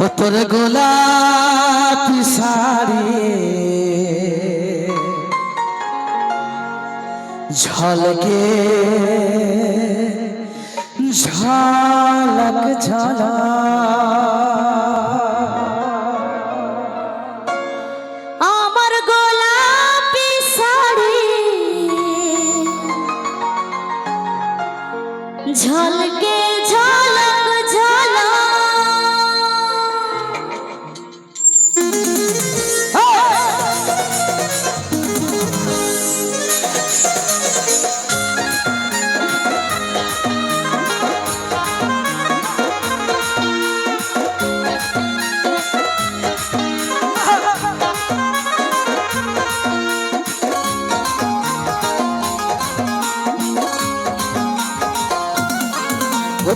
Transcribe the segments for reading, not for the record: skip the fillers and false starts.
তোর গোলাপি শাড়ি ঝলকে ঝলক ঝলক আমার গোলাপি শাড়ি ঝলকে ঝলক ঝলক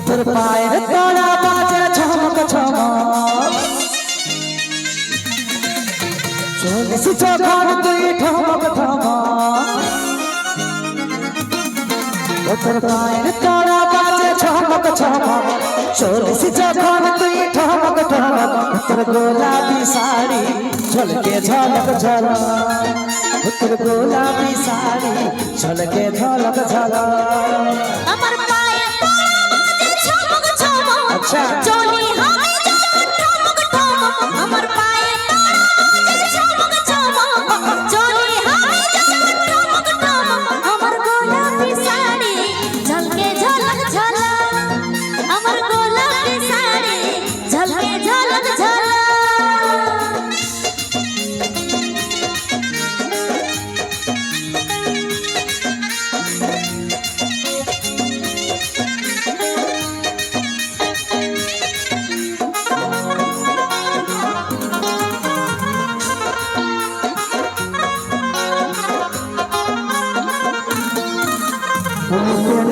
তোর পায়ের তলা বাজে ঝমক ঝমক চলিস যখন তুই ঠমক ঠমক তোর পায়ের তলা বাজে ঝমক ঝমক চলিস যখন তুই ঠমক ঠমক তোর গোলাপি শাড়ি ঝলকে ঝলক ঝলক তোর গোলাপি শাড়ি ঝলকে ঝলক ঝলক আমার পায়ে বাজে ঝমক ঝমক আচ্ছা চলি আমি যখন ঠমক ঠমক আমার পায়ে বাজে ঝমক ঝমক চলি আমি যখন ঠমক ঠমক আমার গোলাপি শাড়ি ঝলকে ঝলক ঝলক আমার গোলাপি শাড়ি ঝলকে ঝলক ঝলক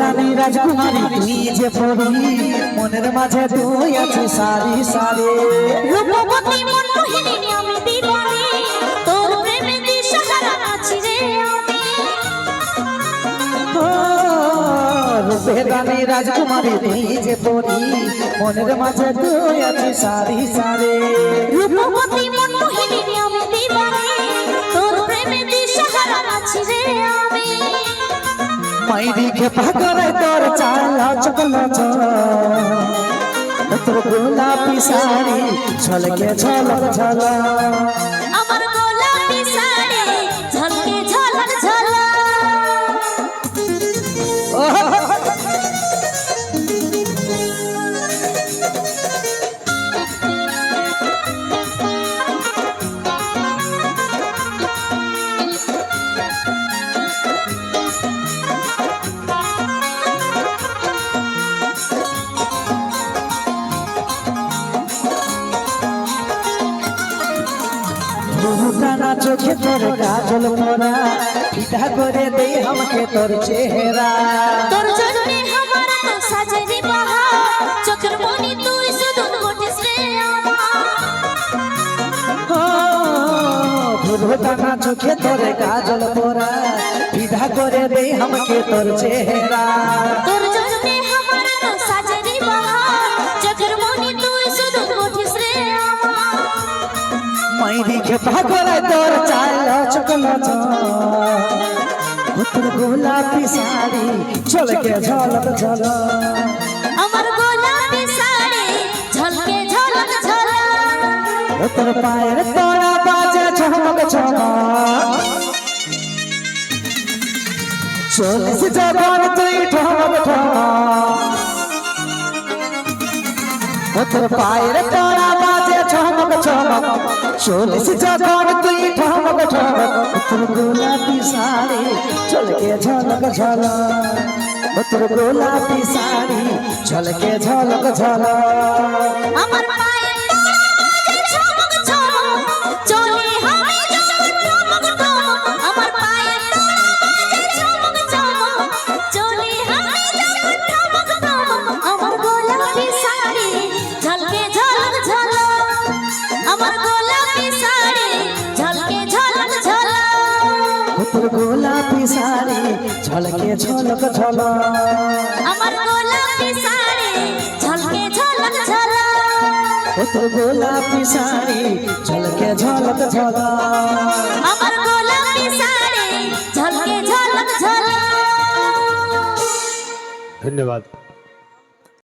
রানী রাজকুমারী তুই যে পড়ি মনের মাঝে তুই আছিস সারি সারি রূপবতী মনমোহিনী আমি দিবানি তোর প্রেমে দিশাহারা আছি রে আমি রূপে রানী রাজকুমারী তুই যে পড়ি মনের মাঝে তুই আছিস সারি সারি রূপবতী মনমোহিনী আমি দিবানি তোর প্রেমে দিশাহারা আছি রে আমি মাইরি খেপা করে তোর চাল চকল তোর গোলাপি শাড়ি ঝলকে ঝলক ঝলক আমার গোলাপি শাড়ি ঝলকে ঝলক ঝলক টানা চোখে তোর কাজল মোরা ফিটা করে দে আমাকে তোর চেহারা তোর জন্যে আমার তো সাজে বাহার চোখের মনি তুই শুধু ঘটিস রে আমার টানা চোখে তোর কাজল মোরা ফিটা করে দে আমাকে তোর চেহারা তোর জন্যে আমার তো সাজে বাহার চোখের মনি তুই শুধু ঘটিস রে আমার মাইরি খেপা করে তোর চাল চকল তোর গোলাপি শাড়ি ঝলকে ঝলক ঝলক আমার গোলাপি শাড়ি ঝলকে ঝলক ঝলক তোর পায়ের তলা বাজে ঝমক ঝমক চলিস যখন তুই ঠমক ঠমক তোর পায়ের তলা বাজে ঝমক ঝমক চলিস যখন তুই ঠমক ঠমক তোর গোলাপি শাড়ি ঝলকে ঝলক ঝলক তোর গোলাপি শাড়ি ঝলকে ঝলক ঝলক আমার পায়ে বাজে ঝমক ঝমক চলি আমি যখন ঠমক ঠমক আমার পায়ে বাজে ঝমক ঝমক চলি আমি যখন ঠমক ঠমক আমার গোলাপি শাড়ি ঝলকে ঝলক ঝলক আমার গোলাপি শাড়ি ঝলকে ঝলক ঝলক তোর গোলাপি শাড়ি ঝলকে ঝলক ঝলক আমার গোলাপি শাড়ি ঝলকে ঝলক ঝলক ও তোর গোলাপি শাড়ি ঝলকে ঝলক ঝলক আমার গোলাপি শাড়ি ঝলকে ঝলক ঝলক। ধন্যবাদ।